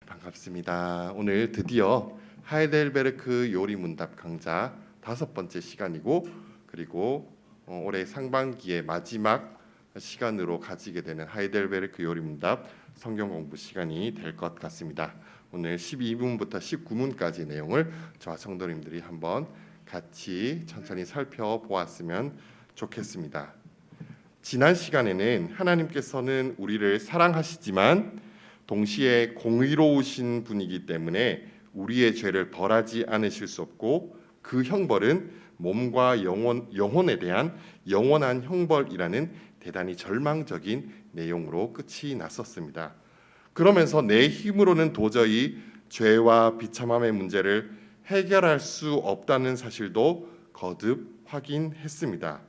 반갑습니다. 오늘 드디어 하이델베르크 요리 문답 강좌 5번째 시간이고, 그리고 올해 상반기의 마지막 시간으로 가지게 되는 하이델베르크 요리 문답 성경 공부 시간이 될 것 같습니다. 오늘 12문부터 19문까지 내용을 저와 성도님들이 한번 같이 천천히 살펴보았으면 좋겠습니다. 지난 시간에는 하나님께서는 우리를 사랑하시지만 동시에 공의로우신 분이기 때문에 우리의 죄를 벌하지 않으실 수 없고, 그 형벌은 몸과 영혼에 대한 영원한 형벌이라는 대단히 절망적인 내용으로 끝이 났었습니다. 그러면서 내 힘으로는 도저히 죄와 비참함의 문제를 해결할 수 없다는 사실도 거듭 확인했습니다.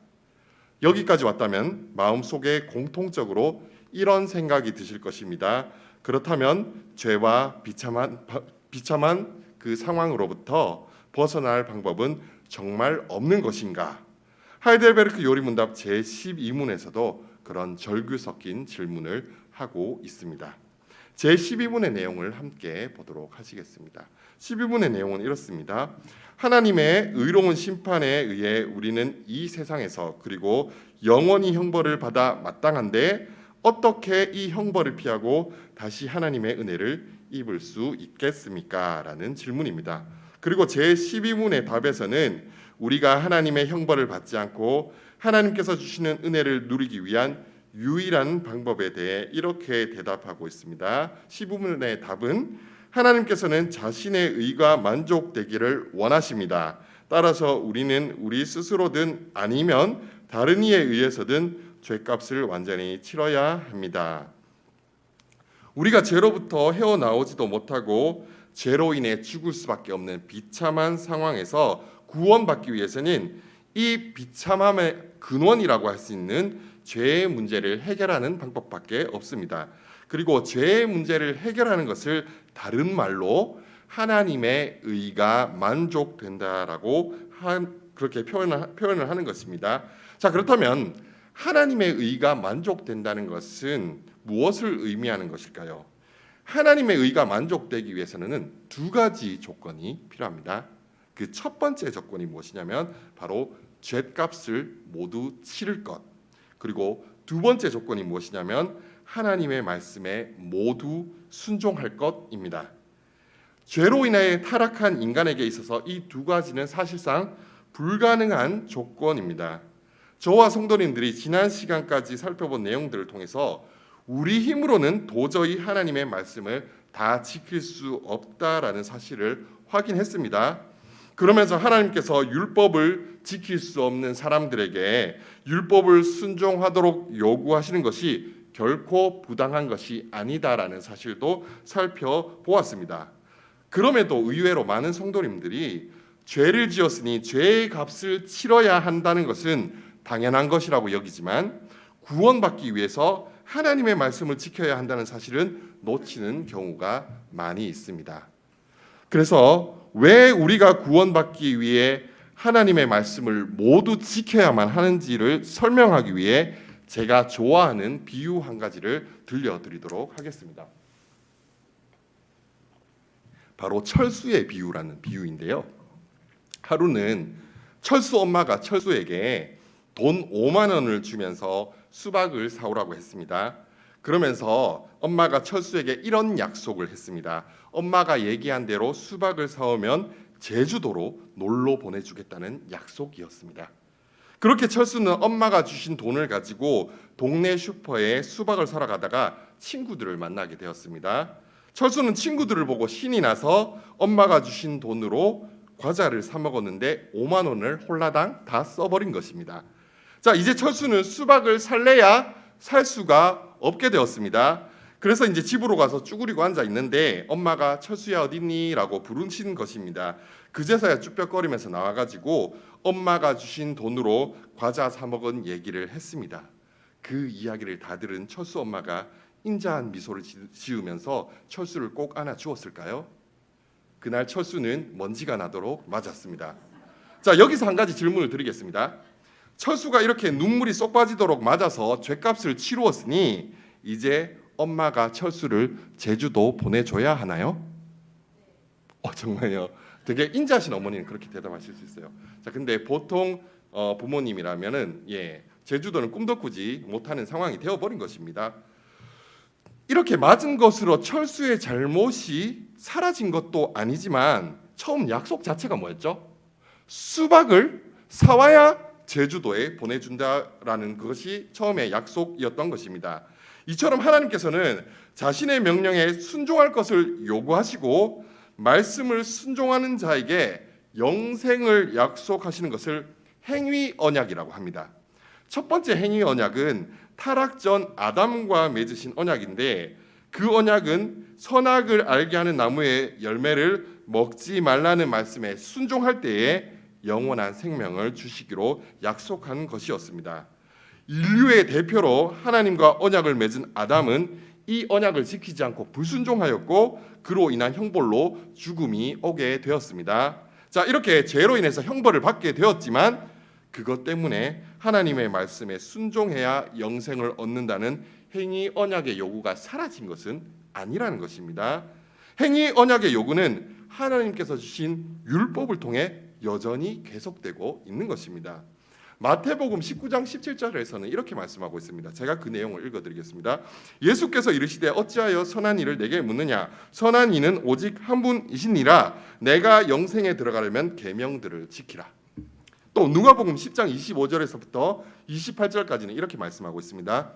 여기까지 왔다면 마음속에 공통적으로 이런 생각이 드실 것입니다. 그렇다면 죄와 비참한 그 상황으로부터 벗어날 방법은 정말 없는 것인가? 하이델베르크 요리문답 제12문에서도 그런 절규 섞인 질문을 하고 있습니다. 제12문의 내용을 함께 보도록 하시겠습니다. 12문의 내용은 이렇습니다. 하나님의 의로운 심판에 의해 우리는 이 세상에서 그리고 영원히 형벌을 받아 마땅한데 어떻게 이 형벌을 피하고 다시 하나님의 은혜를 입을 수 있겠습니까? 라는 질문입니다. 그리고 제12문의 답에서는 우리가 하나님의 형벌을 받지 않고 하나님께서 주시는 은혜를 누리기 위한 유일한 방법에 대해 이렇게 대답하고 있습니다. 12문의 답은 하나님께서는 자신의 의가 만족되기를 원하십니다. 따라서 우리는 우리 스스로든 아니면 다른 이에 의해서든 죄값을 완전히 치러야 합니다. 우리가 죄로부터 헤어나오지도 못하고 죄로 인해 죽을 수밖에 없는 비참한 상황에서 구원받기 위해서는 이 비참함의 근원이라고 할 수 있는 죄의 문제를 해결하는 방법밖에 없습니다. 그리고 죄의 문제를 해결하는 것을 다른 말로 하나님의 의가 만족된다라고 그렇게 표현을 하는 것입니다. 자, 그렇다면 하나님의 의가 만족된다는 것은 무엇을 의미하는 것일까요? 하나님의 의가 만족되기 위해서는 두 가지 조건이 필요합니다. 그 첫 번째 조건이 무엇이냐면 바로 죄값을 모두 치를 것. 그리고 두 번째 조건이 무엇이냐면 하나님의 말씀에 모두 순종할 것입니다. 죄로 인해 타락한 인간에게 있어서 이 두 가지는 사실상 불가능한 조건입니다. 저와 성도님들이 지난 시간까지 살펴본 내용들을 통해서 우리 힘으로는 도저히 하나님의 말씀을 다 지킬 수 없다라는 사실을 확인했습니다. 그러면서 하나님께서 율법을 지킬 수 없는 사람들에게 율법을 순종하도록 요구하시는 것이 결코 부당한 것이 아니다라는 사실도 살펴보았습니다. 그럼에도 의외로 많은 성도님들이 죄를 지었으니 죄의 값을 치러야 한다는 것은 당연한 것이라고 여기지만 구원받기 위해서 하나님의 말씀을 지켜야 한다는 사실은 놓치는 경우가 많이 있습니다. 그래서 왜 우리가 구원받기 위해 하나님의 말씀을 모두 지켜야만 하는지를 설명하기 위해 제가 좋아하는 비유 한 가지를 들려드리도록 하겠습니다. 바로 철수의 비유라는 비유인데요. 하루는 철수 엄마가 철수에게 돈 5만 원을 주면서 수박을 사오라고 했습니다. 그러면서 엄마가 철수에게 이런 약속을 했습니다. 엄마가 얘기한 대로 수박을 사오면 제주도로 놀러 보내주겠다는 약속이었습니다. 그렇게 철수는 엄마가 주신 돈을 가지고 동네 슈퍼에 수박을 사러 가다가 친구들을 만나게 되었습니다. 철수는 친구들을 보고 신이 나서 엄마가 주신 돈으로 과자를 사 먹었는데 5만 원을 홀라당 다 써버린 것입니다. 자, 이제 철수는 수박을 살래야 살 수가 없게 되었습니다. 그래서 이제 집으로 가서 쭈그리고 앉아 있는데 엄마가 철수야 어딨니? 라고 부르신 것입니다. 그제서야 쭈뼛거리면서 나와가지고 엄마가 주신 돈으로 과자 사 먹은 얘기를 했습니다. 그 이야기를 다 들은 철수 엄마가 인자한 미소를 지으면서 철수를 꼭 안아 주었을까요? 그날 철수는 먼지가 나도록 맞았습니다. 자, 여기서 한 가지 질문을 드리겠습니다. 철수가 이렇게 눈물이 쏙 빠지도록 맞아서 죄값을 치루었으니 이제 엄마가 철수를 제주도 보내줘야 하나요? 정말요. 되게 인자하신 어머니는 그렇게 대답하실 수 있어요. 자, 근데 보통 부모님이라면은 제주도는 꿈도 꾸지 못하는 상황이 되어버린 것입니다. 이렇게 맞은 것으로 철수의 잘못이 사라진 것도 아니지만 처음 약속 자체가 뭐였죠? 수박을 사와야 제주도에 보내준다라는 것이 처음에 약속이었던 것입니다. 이처럼 하나님께서는 자신의 명령에 순종할 것을 요구하시고 말씀을 순종하는 자에게 영생을 약속하시는 것을 행위 언약이라고 합니다. 첫 번째 행위 언약은 타락 전 아담과 맺으신 언약인데, 그 언약은 선악을 알게 하는 나무의 열매를 먹지 말라는 말씀에 순종할 때에 영원한 생명을 주시기로 약속한 것이었습니다. 인류의 대표로 하나님과 언약을 맺은 아담은 이 언약을 지키지 않고 불순종하였고 그로 인한 형벌로 죽음이 오게 되었습니다. 자, 이렇게 죄로 인해서 형벌을 받게 되었지만 그것 때문에 하나님의 말씀에 순종해야 영생을 얻는다는 행위 언약의 요구가 사라진 것은 아니라는 것입니다. 행위 언약의 요구는 하나님께서 주신 율법을 통해 여전히 계속되고 있는 것입니다. 마태복음 19장 17절에서는 이렇게 말씀하고 있습니다. 제가 그 내용을 읽어드리겠습니다. 예수께서 이르시되 어찌하여 선한 이를 내게 묻느냐? 선한 이는 오직 한 분이시니라. 내가 영생에 들어가려면 계명들을 지키라. 또 누가복음 10장 25절에서부터 28절까지는 이렇게 말씀하고 있습니다.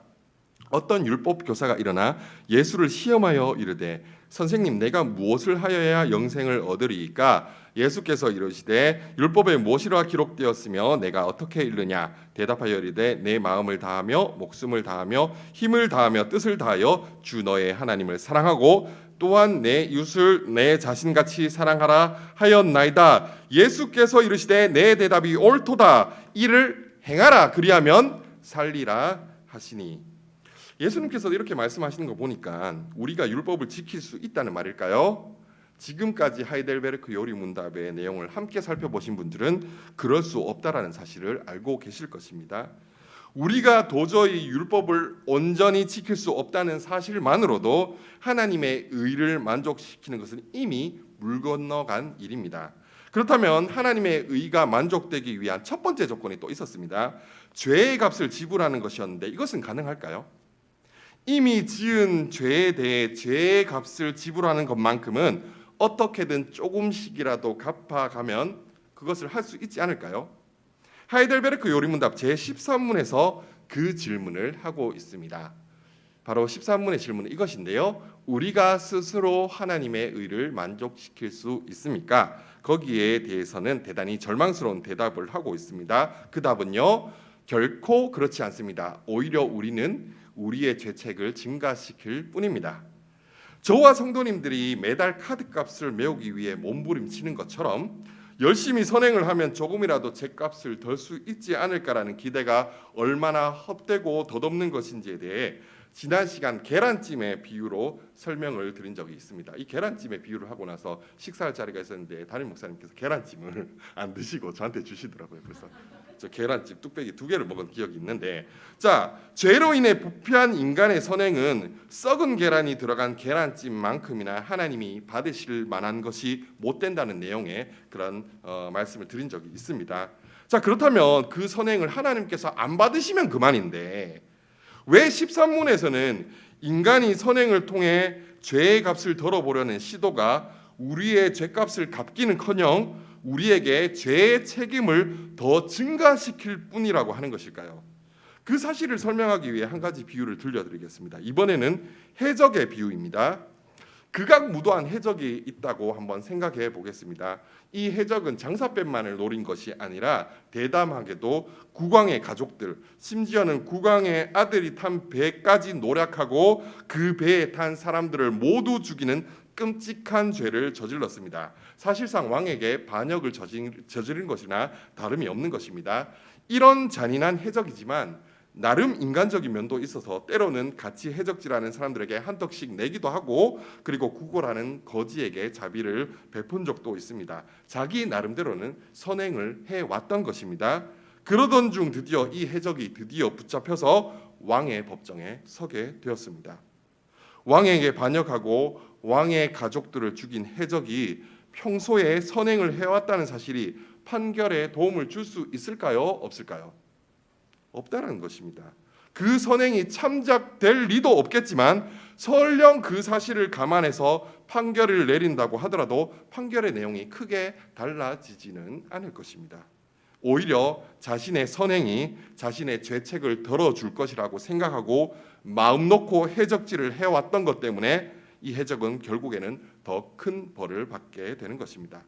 어떤 율법 교사가 일어나 예수를 시험하여 이르되 선생님, 내가 무엇을 하여야 영생을 얻으리이까? 예수께서 이르시되 율법에 무엇이라 기록되었으며 내가 어떻게 읽느냐? 대답하여 이르되 내 마음을 다하며 목숨을 다하며 힘을 다하며 뜻을 다하여 주 너의 하나님을 사랑하고 또한 내 이웃을 내 자신같이 사랑하라 하였나이다. 예수께서 이르시되 내 대답이 옳도다. 이를 행하라. 그리하면 살리라 하시니. 예수님께서 이렇게 말씀하시는 거 보니까 우리가 율법을 지킬 수 있다는 말일까요? 지금까지 하이델베르크 요리문답의 내용을 함께 살펴보신 분들은 그럴 수 없다라는 사실을 알고 계실 것입니다. 우리가 도저히 율법을 온전히 지킬 수 없다는 사실만으로도 하나님의 의를 만족시키는 것은 이미 물 건너간 일입니다. 그렇다면 하나님의 의가 만족되기 위한 첫 번째 조건이 또 있었습니다. 죄의 값을 지불하는 것이었는데 이것은 가능할까요? 이미 지은 죄에 대해 죄의 값을 지불하는 것만큼은 어떻게든 조금씩이라도 갚아가면 그것을 할 수 있지 않을까요? 하이델베르크 요리문답 제13문에서 그 질문을 하고 있습니다. 바로 13문의 질문은 이것인데요. 우리가 스스로 하나님의 의를 만족시킬 수 있습니까? 거기에 대해서는 대단히 절망스러운 대답을 하고 있습니다. 그 답은요, 결코 그렇지 않습니다. 오히려 우리는 우리의 죄책을 증가시킬 뿐입니다. 저와 성도님들이 매달 카드값을 메우기 위해 몸부림치는 것처럼 열심히 선행을 하면 조금이라도 죄값을 덜 수 있지 않을까라는 기대가 얼마나 헛되고 덧없는 것인지에 대해 지난 시간 계란찜의 비유로 설명을 드린 적이 있습니다. 이 계란찜의 비유를 하고 나서 식사할 자리가 있었는데 담임 목사님께서 계란찜을 안 드시고 저한테 주시더라고요. 그래서 저 계란찜 뚝배기 2개를 먹은 기억이 있는데, 자, 죄로 인해 부패한 인간의 선행은 썩은 계란이 들어간 계란찜만큼이나 하나님이 받으실 만한 것이 못 된다는 내용의 그런 말씀을 드린 적이 있습니다. 자, 그렇다면 그 선행을 하나님께서 안 받으시면 그만인데 왜 13문에서는 인간이 선행을 통해 죄의 값을 덜어보려는 시도가 우리의 죄값을 갚기는커녕 우리에게 죄의 책임을 더 증가시킬 뿐이라고 하는 것일까요? 그 사실을 설명하기 위해 한 가지 비유를 들려드리겠습니다. 이번에는 해적의 비유입니다. 극악무도한 해적이 있다고 한번 생각해 보겠습니다. 이 해적은 장사뱀만을 노린 것이 아니라 대담하게도 국왕의 가족들, 심지어는 국왕의 아들이 탄 배까지 노략하고 그 배에 탄 사람들을 모두 죽이는 끔찍한 죄를 저질렀습니다. 사실상 왕에게 반역을 저지른 것이나 다름이 없는 것입니다. 이런 잔인한 해적이지만 나름 인간적인 면도 있어서 때로는 같이 해적질하는 사람들에게 한턱씩 내기도 하고, 그리고 구걸하는 거지에게 자비를 베푼 적도 있습니다. 자기 나름대로는 선행을 해왔던 것입니다. 그러던 중 드디어 이 해적이 드디어 붙잡혀서 왕의 법정에 서게 되었습니다. 왕에게 반역하고 왕의 가족들을 죽인 해적이 평소에 선행을 해왔다는 사실이 판결에 도움을 줄 수 있을까요? 없을까요? 없다라는 것입니다. 그 선행이 참작될 리도 없겠지만 설령 그 사실을 감안해서 판결을 내린다고 하더라도 판결의 내용이 크게 달라지지는 않을 것입니다. 오히려 자신의 선행이 자신의 죄책을 덜어줄 것이라고 생각하고 마음 놓고 해적질을 해왔던 것 때문에 이 해적은 결국에는 더 큰 벌을 받게 되는 것입니다.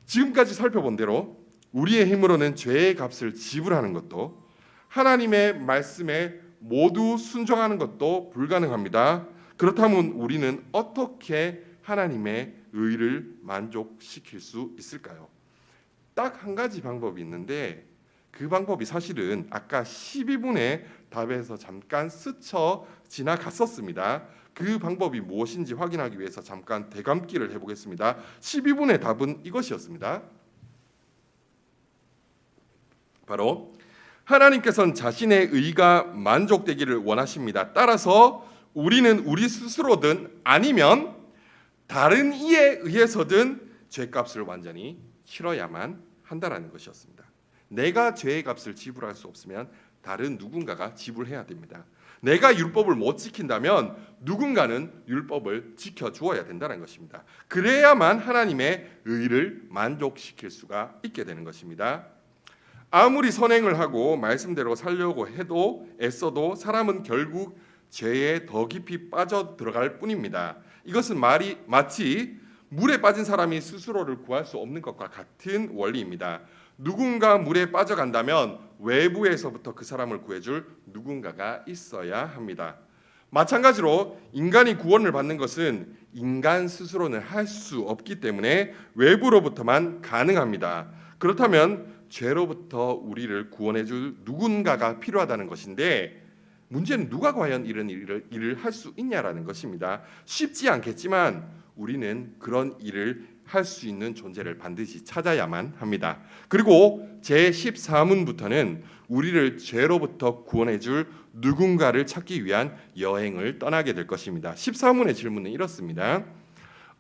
지금까지 살펴본 대로 우리의 힘으로는 죄의 값을 지불하는 것도 하나님의 말씀에 모두 순종하는 것도 불가능합니다. 그렇다면 우리는 어떻게 하나님의 의를 만족시킬 수 있을까요? 딱 한 가지 방법이 있는데 그 방법이 사실은 아까 12분의 답에서 잠깐 스쳐 지나갔었습니다. 그 방법이 무엇인지 확인하기 위해서 잠깐 되감기를 해보겠습니다. 12분의 답은 이것이었습니다. 바로 하나님께서는 자신의 의가 만족되기를 원하십니다. 따라서 우리는 우리 스스로든 아니면 다른 이에 의해서든 죄값을 완전히 치러야만 한다라는 것이었습니다. 내가 죄의 값을 지불할 수 없으면 다른 누군가가 지불해야 됩니다. 내가 율법을 못 지킨다면 누군가는 율법을 지켜주어야 된다는 것입니다. 그래야만 하나님의 의를 만족시킬 수가 있게 되는 것입니다. 아무리 선행을 하고 말씀대로 살려고 해도 애써도 사람은 결국 죄에 더 깊이 빠져 들어갈 뿐입니다. 이것은 마치 물에 빠진 사람이 스스로를 구할 수 없는 것과 같은 원리입니다. 누군가 물에 빠져간다면 외부에서부터 그 사람을 구해줄 누군가가 있어야 합니다. 마찬가지로 인간이 구원을 받는 것은 인간 스스로는 할 수 없기 때문에 외부로부터만 가능합니다. 그렇다면 죄로부터 우리를 구원해줄 누군가가 필요하다는 것인데 문제는 누가 과연 이런 일을 할 수 있냐라는 것입니다. 쉽지 않겠지만 우리는 그런 일을 할 수 있는 존재를 반드시 찾아야만 합니다. 그리고 제14문부터는 우리를 죄로부터 구원해줄 누군가를 찾기 위한 여행을 떠나게 될 것입니다. 14문의 질문은 이렇습니다.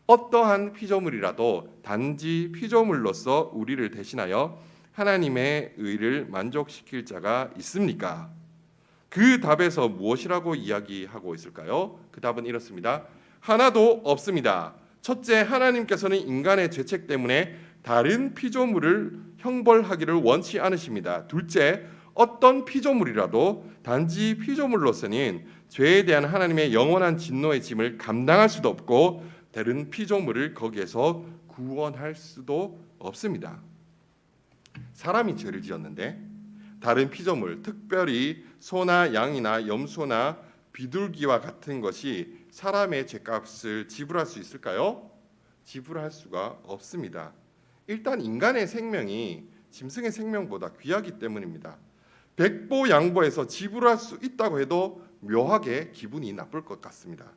어떠한 피조물이라도 단지 피조물로서 우리를 대신하여 하나님의 의를 만족시킬 자가 있습니까? 그 답에서 무엇이라고 이야기하고 있을까요? 그 답은 이렇습니다. 하나도 없습니다. 첫째, 하나님께서는 인간의 죄책 때문에 다른 피조물을 형벌하기를 원치 않으십니다. 둘째, 어떤 피조물이라도 단지 피조물로서는 죄에 대한 하나님의 영원한 진노의 짐을 감당할 수도 없고 다른 피조물을 거기에서 구원할 수도 없습니다. 사람이 죄를 지었는데 다른 피조물, 특별히 소나 양이나 염소나 비둘기와 같은 것이 사람의 죄값을 지불할 수 있을까요? 지불할 수가 없습니다. 일단 인간의 생명이 짐승의 생명보다 귀하기 때문입니다. 백보양보해서 지불할 수 있다고 해도 묘하게 기분이 나쁠 것 같습니다.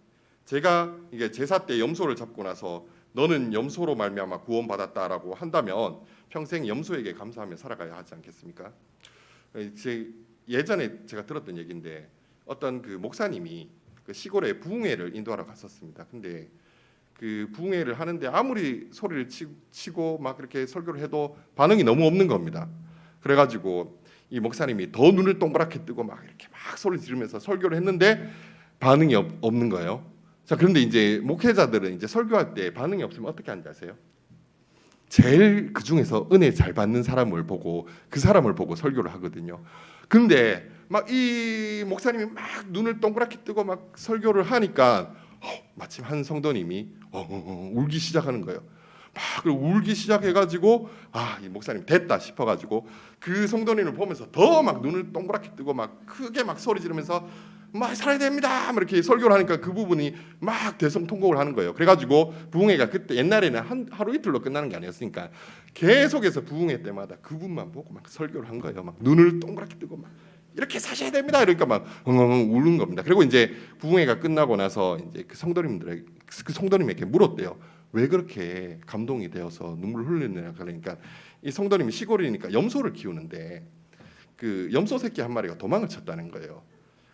제가 이게 제사 때 염소를 잡고 나서 너는 염소로 말미암아 구원받았다라고 한다면 평생 염소에게 감사하며 살아가야 하지 않겠습니까? 예전에 제가 들었던 얘기인데 어떤 그 목사님이 그 시골에 부흥회를 인도하러 갔었습니다. 근데 그 부흥회를 하는데 아무리 소리를 치고 막 그렇게 설교를 해도 반응이 너무 없는 겁니다. 그래가지고 이 목사님이 더 눈을 동그랗게 뜨고 막 이렇게 막 소리 지르면서 설교를 했는데 반응이 없는 거예요. 자, 그런데 이제 목회자들은 이제 설교할 때 반응이 없으면 어떻게 하는지 아세요? 제일 그 중에서 은혜 잘 받는 사람을 보고 그 사람을 보고 설교를 하거든요. 근데 막 이 목사님이 막 눈을 동그랗게 뜨고 막 설교를 하니까 마침 한 성도님이 울기 시작하는 거예요. 막 울기 시작해가지고 이 목사님 됐다 싶어가지고 그 성도님을 보면서 더 막 눈을 동그랗게 뜨고 막 크게 막 소리 지르면서 막 살아야 됩니다. 막 이렇게 설교를 하니까 그 부분이 막 대성통곡을 하는 거예요. 그래가지고 부흥회가 그때 옛날에는 하루 이틀로 끝나는 게 아니었으니까 계속해서 부흥회 때마다 그분만 보고 막 설교를 한 거예요. 막 눈을 동그랗게 뜨고 막 이렇게 사셔야 됩니다. 이러니까 막 엉엉 우는 겁니다. 그리고 이제 부흥회가 끝나고 나서 이제 그 성도님에게 물었대요. 왜 그렇게 감동이 되어서 눈물 흘리느냐. 그러니까 이 성도님이 시골이니까 염소를 키우는데 그 염소 새끼 한 마리가 도망을 쳤다는 거예요.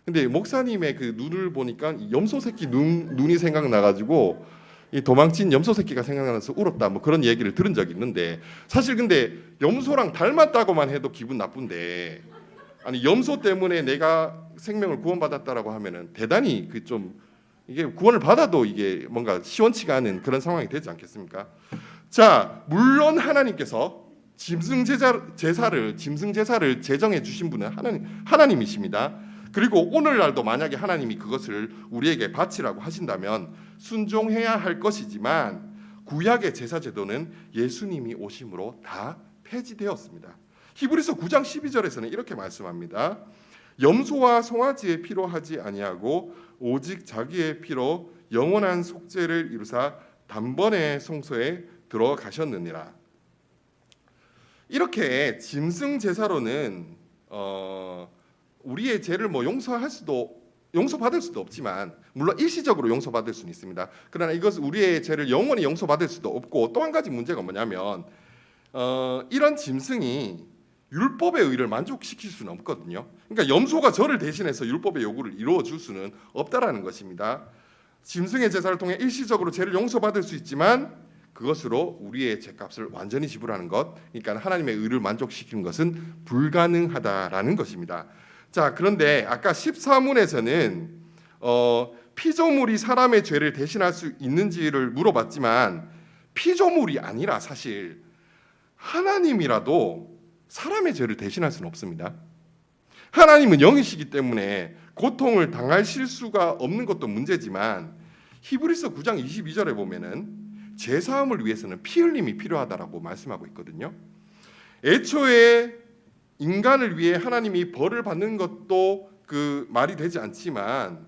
근데 목사님의 그 눈을 보니까 이 염소 새끼 눈이 생각나가지고 이 도망친 염소 새끼가 생각나서 울었다, 뭐 그런 얘기를 들은 적이 있는데, 사실 근데 염소랑 닮았다고만 해도 기분 나쁜데, 아니 염소 때문에 내가 생명을 구원받았다라고 하면은 대단히 그 좀 이게 구원을 받아도 이게 뭔가 시원치가 않은 그런 상황이 되지 않겠습니까? 자, 물론 하나님께서 짐승 제사를 제정해 주신 분은 하나님이십니다. 그리고 오늘날도 만약에 하나님이 그것을 우리에게 바치라고 하신다면 순종해야 할 것이지만, 구약의 제사 제도는 예수님이 오심으로 다 폐지되었습니다. 히브리서 9장 12절에서는 이렇게 말씀합니다. 염소와 송아지의 피로 하지 아니하고 오직 자기의 피로 영원한 속죄를 이루사 단번에 성소에 들어가셨느니라. 이렇게 짐승 제사로는 우리의 죄를 뭐 용서받을 수도 없지만, 물론 일시적으로 용서받을 수는 있습니다. 그러나 이것은 우리의 죄를 영원히 용서받을 수도 없고, 또 한 가지 문제가 뭐냐면 이런 짐승이 율법의 의를 만족시킬 수는 없거든요. 그러니까 염소가 저를 대신해서 율법의 요구를 이루어 줄 수는 없다라는 것입니다. 짐승의 제사를 통해 일시적으로 죄를 용서받을 수 있지만 그것으로 우리의 죄값을 완전히 지불하는 것, 그러니까 하나님의 의를 만족시키는 것은 불가능하다라는 것입니다. 자, 그런데 아까 14문에서는 피조물이 사람의 죄를 대신할 수 있는지를 물어봤지만, 피조물이 아니라 사실 하나님이라도 사람의 죄를 대신할 수는 없습니다. 하나님은 영이시기 때문에 고통을 당하실 수가 없는 것도 문제지만, 히브리서 9장 22절에 보면은 죄사함을 위해서는 피 흘림이 필요하다라고 말씀하고 있거든요. 애초에 인간을 위해 하나님이 벌을 받는 것도 그 말이 되지 않지만,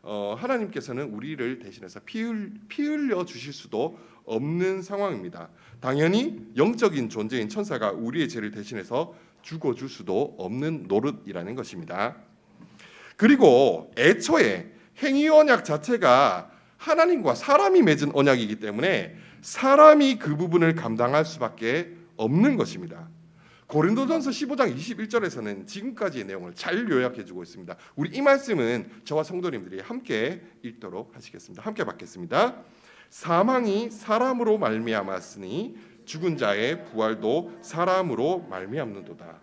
하나님께서는 우리를 대신해서 피 흘려 주실 수도 없는 상황입니다. 당연히 영적인 존재인 천사가 우리의 죄를 대신해서 죽어줄 수도 없는 노릇이라는 것입니다. 그리고 애초에 행위 언약 자체가 하나님과 사람이 맺은 언약이기 때문에 사람이 그 부분을 감당할 수밖에 없는 것입니다. 고린도전서 15장 21절에서는 지금까지의 내용을 잘 요약해주고 있습니다. 우리 이 말씀은 저와 성도님들이 함께 읽도록 하시겠습니다. 함께 받겠습니다. 사망이 사람으로 말미암았으니 죽은 자의 부활도 사람으로 말미암는도다.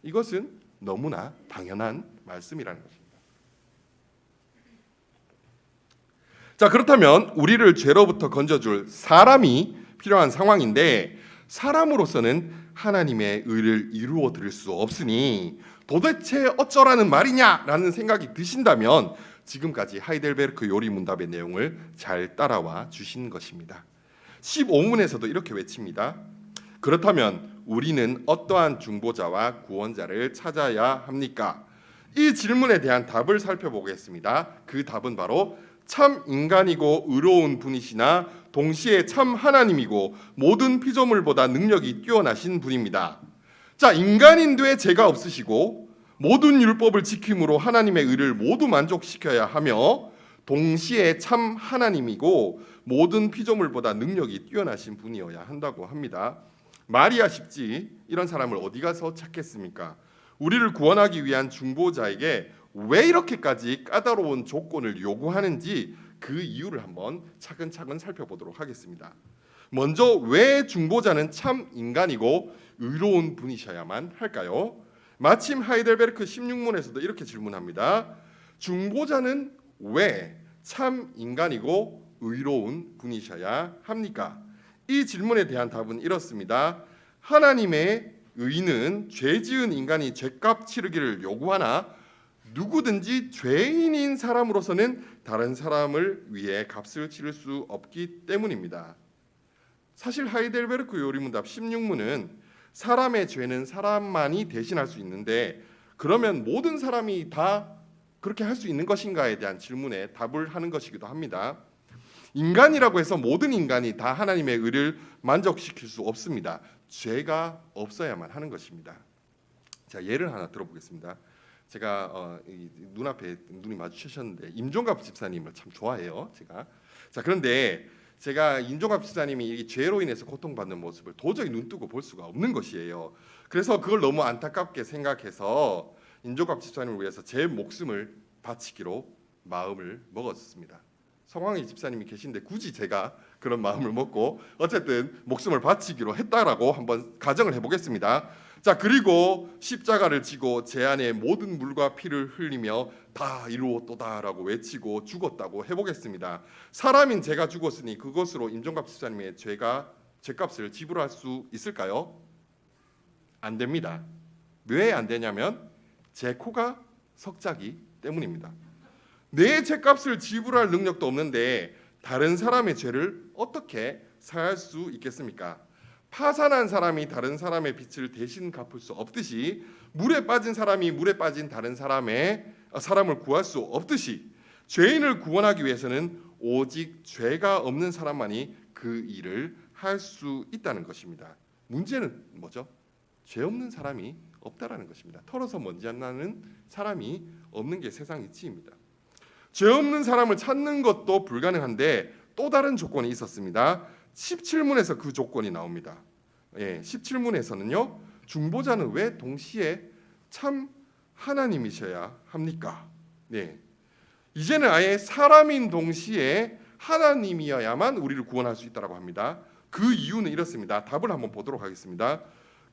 이것은 너무나 당연한 말씀이라는 것입니다. 자, 그렇다면 우리를 죄로부터 건져줄 사람이 필요한 상황인데, 사람으로서는 하나님의 의를 이루어 드릴 수 없으니 도대체 어쩌라는 말이냐라는 생각이 드신다면 지금까지 하이델베르크 요리문답의 내용을 잘 따라와 주신 것입니다. 15문에서도 이렇게 외칩니다. 그렇다면 우리는 어떠한 중보자와 구원자를 찾아야 합니까? 이 질문에 대한 답을 살펴보겠습니다. 그 답은 바로 참 인간이고 의로운 분이시나 동시에 참 하나님이고 모든 피조물보다 능력이 뛰어나신 분입니다. 자, 인간인데 죄가 없으시고 모든 율법을 지킴으로 하나님의 의를 모두 만족시켜야 하며, 동시에 참 하나님이고 모든 피조물보다 능력이 뛰어나신 분이어야 한다고 합니다. 말이야 쉽지 이런 사람을 어디 가서 찾겠습니까? 우리를 구원하기 위한 중보자에게 왜 이렇게까지 까다로운 조건을 요구하는지 그 이유를 한번 차근차근 살펴보도록 하겠습니다. 먼저 왜 중보자는 참 인간이고 의로운 분이셔야만 할까요? 마침 하이델베르크 16문에서도 이렇게 질문합니다. 중보자는 왜 참 인간이고 의로운 분이셔야 합니까? 이 질문에 대한 답은 이렇습니다. 하나님의 의는 죄 지은 인간이 죄값 치르기를 요구하나 누구든지 죄인인 사람으로서는 다른 사람을 위해 값을 치를 수 없기 때문입니다. 사실 하이델베르크 요리문답 16문은 사람의 죄는 사람만이 대신할 수 있는데, 그러면 모든 사람이 다 그렇게 할 수 있는 것인가에 대한 질문에 답을 하는 것이기도 합니다. 인간이라고 해서 모든 인간이 다 하나님의 의를 만족시킬 수 없습니다. 죄가 없어야만 하는 것입니다. 자, 예를 하나 들어보겠습니다. 제가 눈앞에 눈이 마주치셨는데 임종갑 집사님을 참 좋아해요. 자, 그런데 제가 임종갑 집사님이 이 죄로 인해서 고통받는 모습을 도저히 눈뜨고 볼 수가 없는 것이에요. 그래서 그걸 너무 안타깝게 생각해서 임종갑 집사님을 위해서 제 목숨을 바치기로 마음을 먹었습니다. 성황희 집사님이 계신데 굳이 제가 그런 마음을 먹고 어쨌든 목숨을 바치기로 했다라고 한번 가정을 해보겠습니다. 자, 그리고 십자가를 지고 제 안에 모든 물과 피를 흘리며 다 이루었도다라고 외치고 죽었다고 해보겠습니다. 사람인 제가 죽었으니 그것으로 임종갑 집사님의 죄값을 지불할 수 있을까요? 안 됩니다. 왜 안 되냐면 제 코가 석자기 때문입니다. 내 죄값을 지불할 능력도 없는데 다른 사람의 죄를 어떻게 사할 수 있겠습니까? 파산한 사람이 다른 사람의 빚을 대신 갚을 수 없듯이 물에 빠진 사람이 물에 빠진 다른 사람을 구할 수 없듯이 죄인을 구원하기 위해서는 오직 죄가 없는 사람만이 그 일을 할 수 있다는 것입니다. 문제는 뭐죠? 죄 없는 사람이 없다라는 것입니다. 털어서 먼지 안 나는 사람이 없는 게 세상 이치입니다. 죄 없는 사람을 찾는 것도 불가능한데 또 다른 조건이 있었습니다. 17문에서 그 조건이 나옵니다. 17문에서는요. 중보자는 왜 동시에 참 하나님이셔야 합니까? 이제는 아예 사람인 동시에 하나님이어야만 우리를 구원할 수 있다고 합니다. 그 이유는 이렇습니다. 답을 한번 보도록 하겠습니다.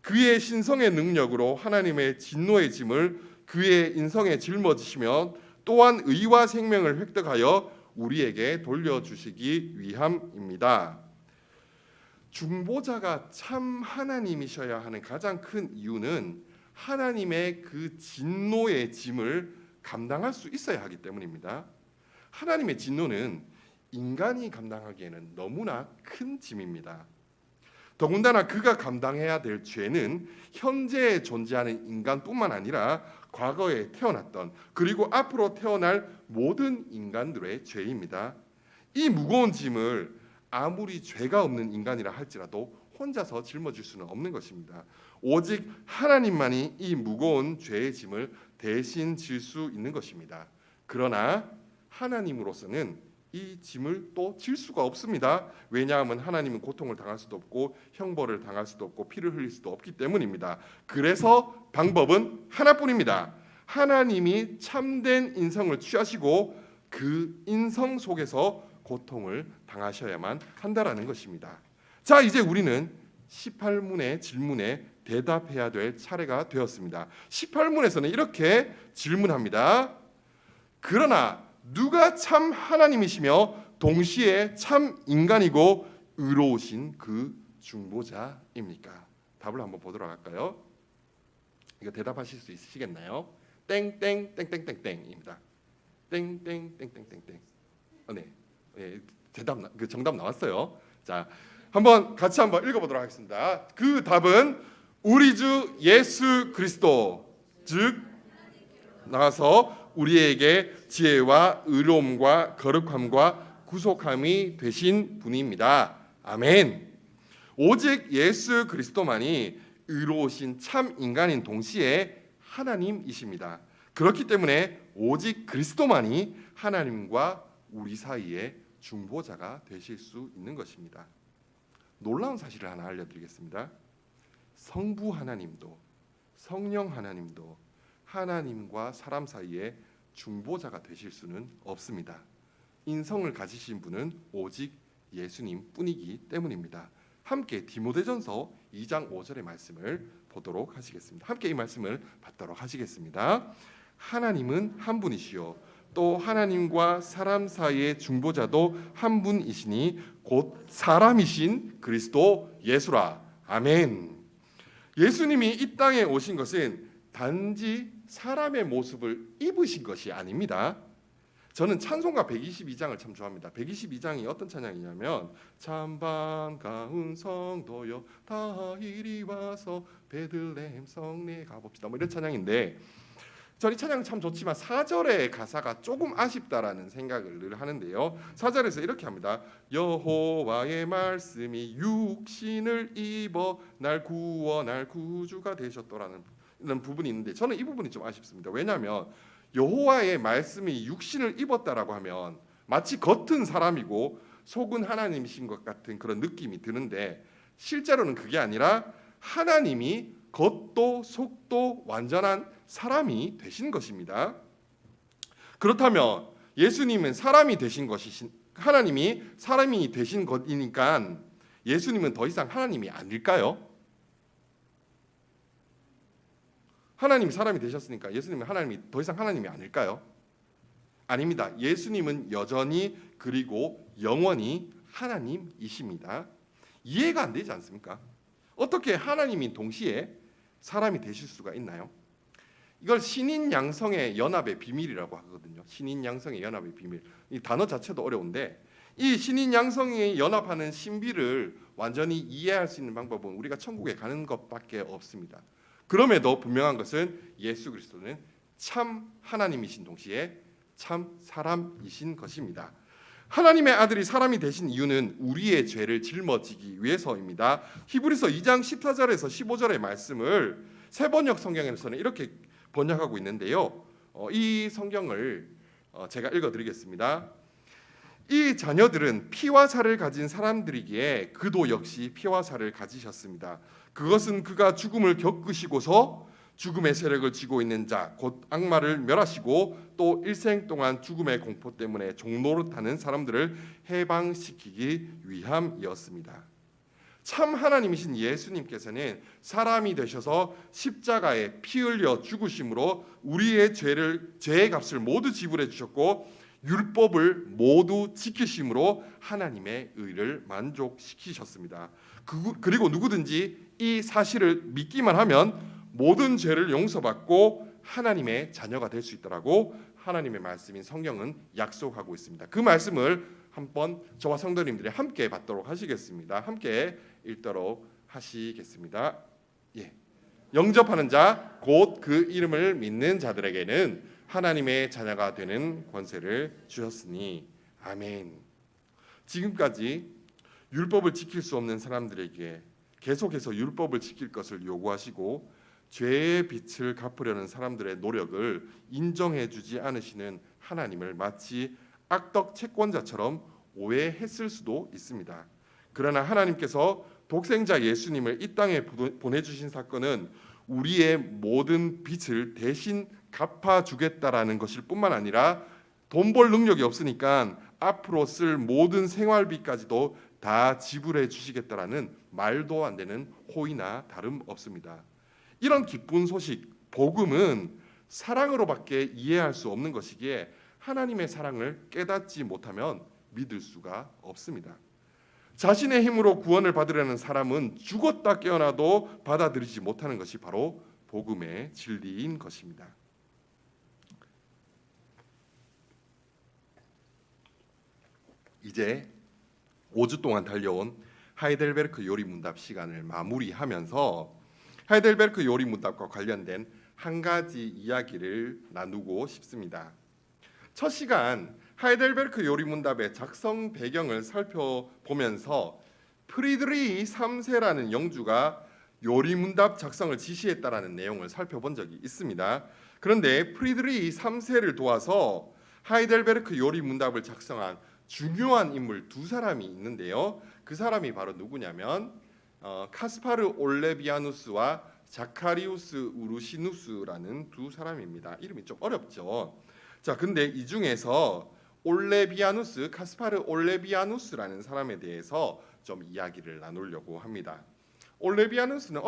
그의 신성의 능력으로 하나님의 진노의 짐을 그의 인성에 짊어지시며 또한 의와 생명을 획득하여 우리에게 돌려주시기 위함입니다. 중보자가 참 하나님이셔야 하는 가장 큰 이유는 하나님의 그 진노의 짐을 감당할 수 있어야 하기 때문입니다. 하나님의 진노는 인간이 감당하기에는 너무나 큰 짐입니다. 더군다나 그가 감당해야 될 죄는 현재 존재하는 인간뿐만 아니라 과거에 태어났던 그리고 앞으로 태어날 모든 인간들의 죄입니다. 이 무거운 짐을 아무리 죄가 없는 인간이라 할지라도 혼자서 짊어질 수는 없는 것입니다. 오직 하나님만이 이 무거운 죄의 짐을 대신 질 수 있는 것입니다. 그러나 하나님으로서는 이 짐을 또 질 수가 없습니다. 왜냐하면 하나님은 고통을 당할 수도 없고 형벌을 당할 수도 없고 피를 흘릴 수도 없기 때문입니다. 그래서 방법은 하나뿐입니다. 하나님이 참된 인성을 취하시고 그 인성 속에서 고통을 당하셔야만 한다라는 것입니다. 자, 이제 우리는 18문의 질문에 대답해야 될 차례가 되었습니다. 18문에서는 이렇게 질문합니다. 그러나 누가 참 하나님이시며 동시에 참 인간이고 의로우신 그 중보자입니까? 답을 한번 보도록 할까요? 이거 대답하실 수 있으시겠나요? 땡땡땡땡땡땡입니다. 땡땡땡땡땡땡. 그 정답 나왔어요. 자, 같이 한번 읽어보도록 하겠습니다. 그 답은 우리 주 예수 그리스도 즉 나와서 우리에게 지혜와 의로움과 거룩함과 구속함이 되신 분입니다. 아멘. 오직 예수 그리스도만이 의로우신 참 인간인 동시에 하나님이십니다. 그렇기 때문에 오직 그리스도만이 하나님과 우리 사이에 중보자가 되실 수 있는 것입니다. 놀라운 사실을 하나 알려드리겠습니다. 성부 하나님도 성령 하나님도 하나님과 사람 사이에 중보자가 되실 수는 없습니다. 인성을 가지신 분은 오직 예수님 뿐이기 때문입니다. 함께 디모데전서 2장 5절의 말씀을 보도록 하시겠습니다. 함께 이 말씀을 받도록 하시겠습니다. 하나님은 한 분이시요 또 하나님과 사람 사이의 중보자도 한 분이시니 곧 사람이신 그리스도 예수라. 아멘. 예수님이 이 땅에 오신 것은 단지 사람의 모습을 입으신 것이 아닙니다. 저는 찬송가 122장을 참 좋아합니다. 122장이 어떤 찬양이냐면 참 반가운 성도여 다 이리 와서 베들레헴 성내에 가봅시다. 이런 찬양인데 저는 이 찬양은 참 좋지만 4절의 가사가 조금 아쉽다라는 생각을 늘 하는데요. 4절에서 이렇게 합니다. 여호와의 말씀이 육신을 입어 날 구원할 구주가 되셨더라는 이런 부분이 있는데 저는 이 부분이 좀 아쉽습니다. 왜냐하면 여호와의 말씀이 육신을 입었다라고 하면 마치 겉은 사람이고 속은 하나님이신 것 같은 그런 느낌이 드는데 실제로는 그게 아니라 하나님이 겉도 속도 완전한 사람이 되신 것입니다. 그렇다면 예수님은 사람이 되신 것이신 하나님이 사람이 되신 것이니까 예수님은 더 이상 하나님이 아닐까요? 하나님이 사람이 되셨으니까 예수님은 하나님이 더 이상 하나님이 아닐까요? 아닙니다. 예수님은 여전히 그리고 영원히 하나님이십니다. 이해가 안 되지 않습니까? 어떻게 하나님이 동시에 사람이 되실 수가 있나요? 이걸 신인 양성의 연합의 비밀이라고 하거든요. 신인 양성의 연합의 비밀. 이 단어 자체도 어려운데 이 신인 양성이 연합하는 신비를 완전히 이해할 수 있는 방법은 우리가 천국에 가는 것밖에 없습니다. 그럼에도 분명한 것은 예수 그리스도는 참 하나님이신 동시에 참 사람이신 것입니다. 하나님의 아들이 사람이 되신 이유는 우리의 죄를 짊어지기 위해서입니다. 히브리서 2장 14절에서 15절의 말씀을 세번역 성경에서는 이렇게 번역하고 있는데요. 이 성경을 제가 읽어드리겠습니다. 이 자녀들은 피와 살을 가진 사람들이기에 그도 역시 피와 살을 가지셨습니다. 그것은 그가 죽음을 겪으시고서 죽음의 세력을 쥐고 있는 자 곧 악마를 멸하시고 또 일생 동안 죽음의 공포 때문에 종노릇하는 사람들을 해방시키기 위함이었습니다. 참 하나님이신 예수님께서는 사람이 되셔서 십자가에 피 흘려 죽으심으로 우리의 죄의 값을 모두 지불해 주셨고 율법을 모두 지키심으로 하나님의 의를 만족시키셨습니다. 그리고 누구든지 이 사실을 믿기만 하면 모든 죄를 용서받고 하나님의 자녀가 될 수 있다라고 하나님의 말씀인 성경은 약속하고 있습니다. 그 말씀을 한번 저와 성도님들이 함께 받도록 하시겠습니다. 함께 읽도록 하시겠습니다. 영접하는 자 곧 그 이름을 믿는 자들에게는 하나님의 자녀가 되는 권세를 주셨으니 아멘. 지금까지 율법을 지킬 수 없는 사람들에게 계속해서 율법을 지킬 것을 요구하시고 죄의 빚을 갚으려는 사람들의 노력을 인정해 주지 않으시는 하나님을 마치 악덕 채권자처럼 오해했을 수도 있습니다. 그러나 하나님께서 독생자 예수님을 이 땅에 보내주신 사건은 우리의 모든 빚을 대신 갚아주겠다라는 것일 뿐만 아니라 돈 벌 능력이 없으니까 앞으로 쓸 모든 생활비까지도 다 지불해 주시겠다라는 말도 안 되는 호의나 다름없습니다. 이런 기쁜 소식, 복음은 사랑으로밖에 이해할 수 없는 것이기에 하나님의 사랑을 깨닫지 못하면 믿을 수가 없습니다. 자신의 힘으로 구원을 받으려는 사람은 죽었다 깨어나도 받아들이지 못하는 것이 바로 복음의 진리인 것입니다. 이제 5주 동안 달려온 하이델베르크 요리 문답 시간을 마무리하면서 하이델베르크 요리 문답과 관련된 한 가지 이야기를 나누고 싶습니다. 첫 시간 하이델베르크 요리 문답의 작성 배경을 살펴보면서 프리드리히 3세라는 영주가 요리 문답 작성을 지시했다라는 내용을 살펴본 적이 있습니다. 그런데 프리드리히 3세를 도와서 하이델베르크 요리 문답을 작성한 중요한 인물 두 사람이 있는데요. 그 사람이 바로 누구냐면 카스파르 올레비아누스와 자카리우스 우르시누스라는 두 사람입니다. 이름이 좀 어렵죠. 자, 근데 이 중에서 올레비아누스, 카스파르 올레비아누스라는 사람에 대해서 좀 이야기를 나누려고 합니다. 올레비아누스는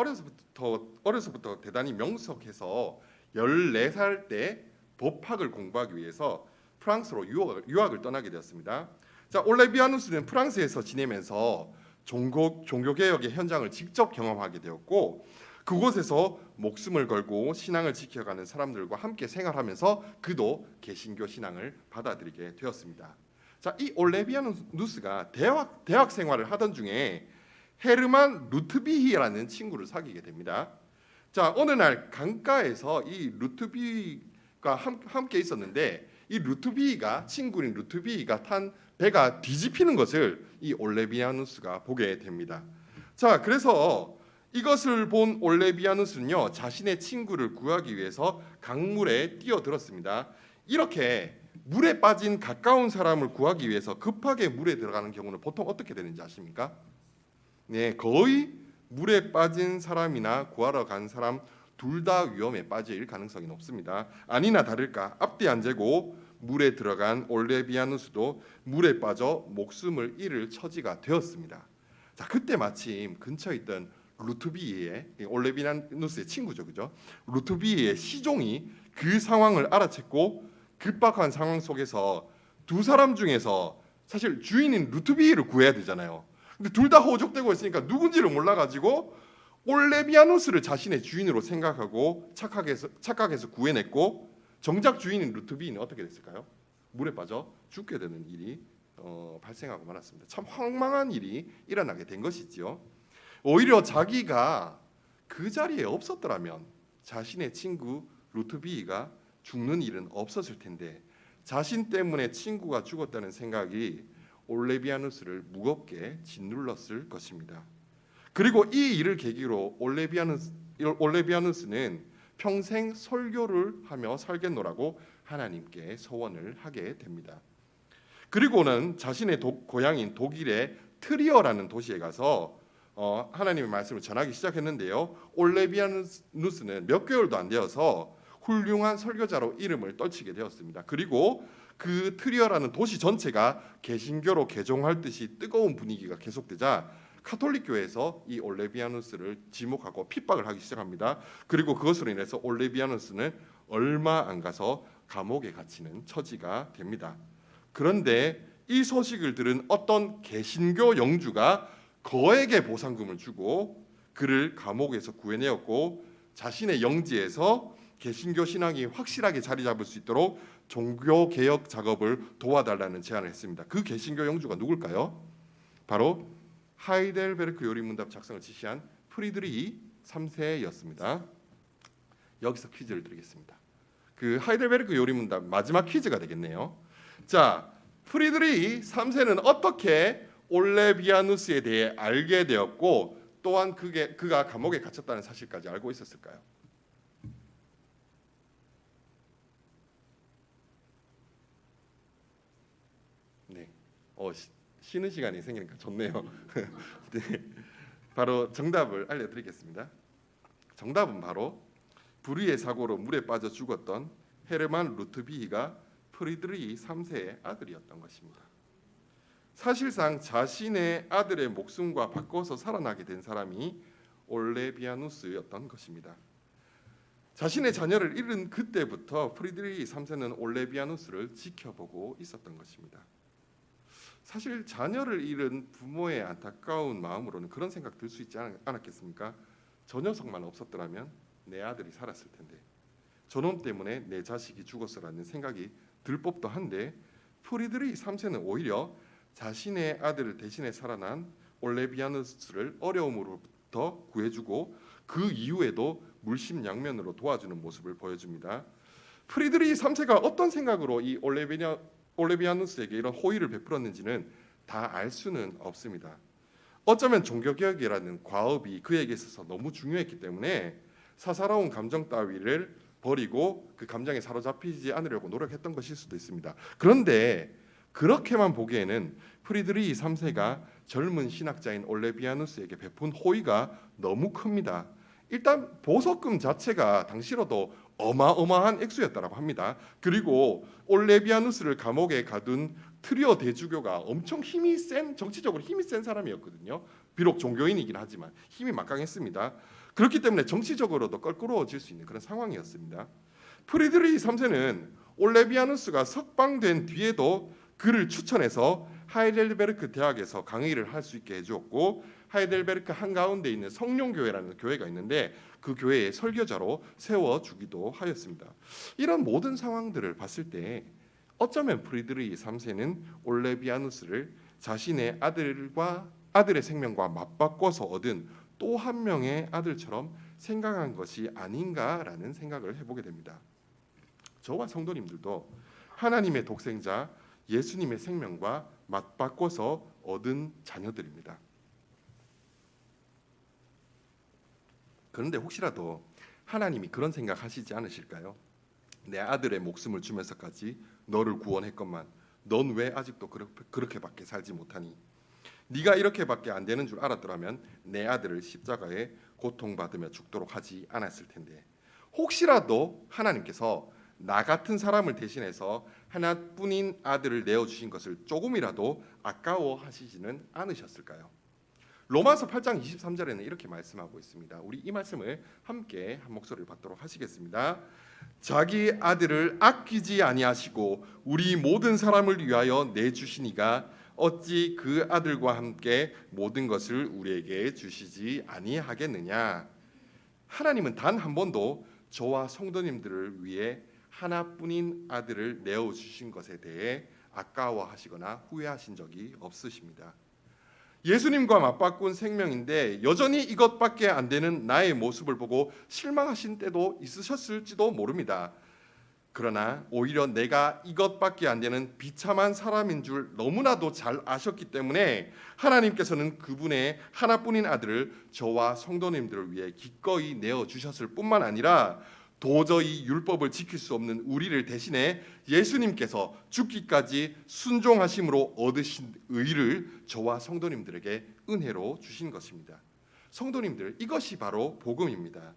어려서부터 대단히 명석해서 14살 때 법학을 공부하기 위해서 프랑스로 유학을 떠나게 되었습니다. 자, 올레비아누스는 프랑스에서 지내면서 종교개혁의 현장을 직접 경험하게 되었고 그곳에서 목숨을 걸고 신앙을 지켜가는 사람들과 함께 생활하면서 그도 개신교 신앙을 받아들이게 되었습니다. 자, 이 올레비아누스가 대학 생활을 하던 중에 헤르만 루트비히라는 친구를 사귀게 됩니다. 자, 어느 날 강가에서 이 루트비히가 함께 있었는데 이 친구인 루트비히가 탄 배가 뒤집히는 것을 이 올레비아누스가 보게 됩니다. 자, 그래서 이것을 본 올레비아누스는요, 자신의 친구를 구하기 위해서 강물에 뛰어들었습니다. 이렇게 물에 빠진 가까운 사람을 구하기 위해서 급하게 물에 들어가는 경우는 보통 어떻게 되는지 아십니까? 네, 거의 물에 빠진 사람이나 구하러 간 사람 둘 다 위험에 빠질 가능성이 높습니다. 아니나 다를까 앞뒤 안 재고 물에 들어간 올레비아누스도 물에 빠져 목숨을 잃을 처지가 되었습니다. 자, 그때 마침 근처에 있던 루투비의 올레비아누스의 친구죠, 그죠? 루투비의 시종이 그 상황을 알아챘고 급박한 상황 속에서 두 사람 중에서 사실 주인인 루투비를 구해야 되잖아요. 근데 둘 다 호족되고 있으니까 누군지를 몰라가지고 올레비아누스를 자신의 주인으로 생각하고 착각해서 구해냈고, 정작 주인인 루투비는 어떻게 됐을까요? 물에 빠져 죽게 되는 일이 발생하고 말았습니다. 참 황망한 일이 일어나게 된 것이지요. 오히려 자기가 그 자리에 없었더라면 자신의 친구 루투비가 죽는 일은 없었을 텐데, 자신 때문에 친구가 죽었다는 생각이 올레비아누스를 무겁게 짓눌렀을 것입니다. 그리고 이 일을 계기로 올레비아누스는 평생 설교를 하며 살겠노라고 하나님께 서원을 하게 됩니다. 그리고는 자신의 고향인 독일의 트리어라는 도시에 가서 하나님의 말씀을 전하기 시작했는데요. 올레비아누스는 몇 개월도 안 되어서 훌륭한 설교자로 이름을 떨치게 되었습니다. 그리고 그 트리어라는 도시 전체가 개신교로 개종할 듯이 뜨거운 분위기가 계속되자 카톨릭 교회에서 이 올레비아누스를 지목하고 핍박을 하기 시작합니다. 그리고 그것으로 인해서 올레비아누스는 얼마 안 가서 감옥에 갇히는 처지가 됩니다. 그런데 이 소식을 들은 어떤 개신교 영주가 거액의 보상금을 주고 그를 감옥에서 구해내었고, 자신의 영지에서 개신교 신앙이 확실하게 자리 잡을 수 있도록 종교 개혁 작업을 도와달라는 제안을 했습니다. 그 개신교 영주가 누굴까요? 바로 하이델베르크 요리문답 작성을 지시한 프리드리히 3세였습니다. 여기서 퀴즈를 드리겠습니다. 그 하이델베르크 요리문답 마지막 퀴즈가 되겠네요. 자, 프리드리히 3세는 어떻게 올레비아누스에 대해 알게 되었고, 또한 그가 감옥에 갇혔다는 사실까지 알고 있었을까요? 네, 쉬는 시간이 생기니까 좋네요. 네, 바로 정답을 알려드리겠습니다. 정답은 바로 불의의 사고로 물에 빠져 죽었던 헤르만 루트비히가 프리드리히 3세의 아들이었던 것입니다. 사실상 자신의 아들의 목숨과 바꿔서 살아나게 된 사람이 올레비아누스였던 것입니다. 자신의 자녀를 잃은 그때부터 프리드리히 3세는 올레비아누스를 지켜보고 있었던 것입니다. 사실 자녀를 잃은 부모의 안타까운 마음으로는 그런 생각 들 수 있지 않았겠습니까? 저 녀석만 없었더라면 내 아들이 살았을 텐데, 저놈 때문에 내 자식이 죽었어라는 생각이 들 법도 한데, 프리드리히 3세는 오히려 자신의 아들을 대신해 살아난 올레비아누스를 어려움으로부터 구해주고 그 이후에도 물심양면으로 도와주는 모습을 보여줍니다. 프리드리히 3세가 어떤 생각으로 이 올레비아누스에게 이런 호의를 베풀었는지는 다 알 수는 없습니다. 어쩌면 종교개혁이라는 과업이 그에게 있어서 너무 중요했기 때문에 사사로운 감정 따위를 버리고 그 감정에 사로잡히지 않으려고 노력했던 것일 수도 있습니다. 그런데 그렇게만 보기에는 프리드리히 3세가 젊은 신학자인 올레비아누스에게 베푼 호의가 너무 큽니다. 일단 보석금 자체가 당시로도 어마어마한 액수였다고 합니다. 그리고 올레비아누스를 감옥에 가둔 트리오 대주교가 엄청 정치적으로 힘이 센 사람이었거든요. 비록 종교인이긴 하지만 힘이 막강했습니다. 그렇기 때문에 정치적으로도 껄끄러워질 수 있는 그런 상황이었습니다. 프리드리히 3세는 올레비아누스가 석방된 뒤에도 그를 추천해서 하이델베르크 대학에서 강의를 할 수 있게 해주었고, 하이델베르크 한가운데 있는 성령교회라는 교회가 있는데 그 교회의 설교자로 세워주기도 하였습니다. 이런 모든 상황들을 봤을 때 어쩌면 프리드리히 3세는 올레비아누스를 자신의 아들의 생명과 맞바꿔서 얻은 또 한 명의 아들처럼 생각한 것이 아닌가라는 생각을 해보게 됩니다. 저와 성도님들도 하나님의 독생자 예수님의 생명과 맞바꿔서 얻은 자녀들입니다. 그런데 혹시라도 하나님이 그런 생각 하시지 않으실까요? 내 아들의 목숨을 주면서까지 너를 구원했건만 넌 왜 아직도 그렇게밖에 살지 못하니? 네가 이렇게밖에 안 되는 줄 알았더라면 내 아들을 십자가에 고통받으며 죽도록 하지 않았을 텐데, 혹시라도 하나님께서 나 같은 사람을 대신해서 하나뿐인 아들을 내어주신 것을 조금이라도 아까워하시지는 않으셨을까요? 로마서 8장 23절에는 이렇게 말씀하고 있습니다. 우리 이 말씀을 함께 한 목소리를 받도록 하시겠습니다. 자기 아들을 아끼지 아니하시고 우리 모든 사람을 위하여 내주시니가 어찌 그 아들과 함께 모든 것을 우리에게 주시지 아니하겠느냐. 하나님은 단 한 번도 저와 성도님들을 위해 하나뿐인 아들을 내어주신 것에 대해 아까워하시거나 후회하신 적이 없으십니다. 예수님과 맞바꾼 생명인데 여전히 이것밖에 안 되는 나의 모습을 보고 실망하신 때도 있으셨을지도 모릅니다. 그러나 오히려 내가 이것밖에 안 되는 비참한 사람인 줄 너무나도 잘 아셨기 때문에 하나님께서는 그분의 하나뿐인 아들을 저와 성도님들을 위해 기꺼이 내어주셨을 뿐만 아니라 도저히 율법을 지킬 수 없는 우리를 대신해 예수님께서 죽기까지 순종하심으로 얻으신 의를 저와 성도님들에게 은혜로 주신 것입니다. 성도님들, 이것이 바로 복음입니다.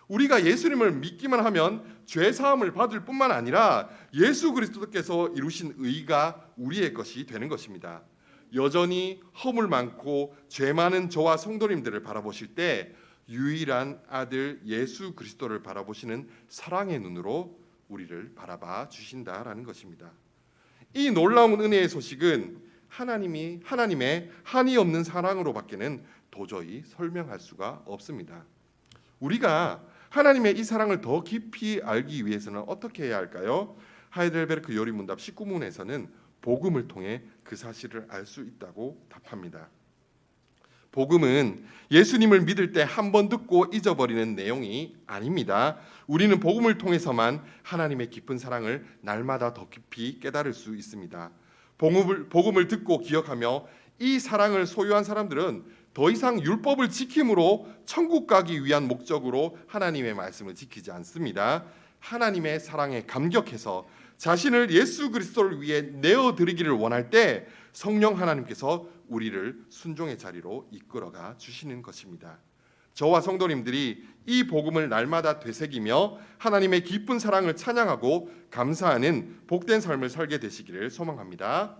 우리가 예수님을 믿기만 하면 죄 사함을 받을 뿐만 아니라 예수 그리스도께서 이루신 의가 우리의 것이 되는 것입니다. 여전히 허물 많고 죄 많은 저와 성도님들을 바라보실 때 유일한 아들 예수 그리스도를 바라보시는 사랑의 눈으로 우리를 바라봐 주신다라는 것입니다. 이 놀라운 은혜의 소식은 하나님의 한이 없는 사랑으로밖에는 도저히 설명할 수가 없습니다. 우리가 하나님의 이 사랑을 더 깊이 알기 위해서는 어떻게 해야 할까요? 하이델베르크 요리문답 19문에서는 복음을 통해 그 사실을 알 수 있다고 답합니다. 복음은 예수님을 믿을 때 한 번 듣고 잊어버리는 내용이 아닙니다. 우리는 복음을 통해서만 하나님의 깊은 사랑을 날마다 더 깊이 깨달을 수 있습니다. 복음을 듣고 기억하며 이 사랑을 소유한 사람들은 더 이상 율법을 지킴으로 천국 가기 위한 목적으로 하나님의 말씀을 지키지 않습니다. 하나님의 사랑에 감격해서 자신을 예수 그리스도를 위해 내어드리기를 원할 때 성령 하나님께서 우리를 순종의 자리로 이끌어가 주시는 것입니다. 저와 성도님들이 이 복음을 날마다 되새기며 하나님의 깊은 사랑을 찬양하고 감사하는 복된 삶을 살게 되시기를 소망합니다.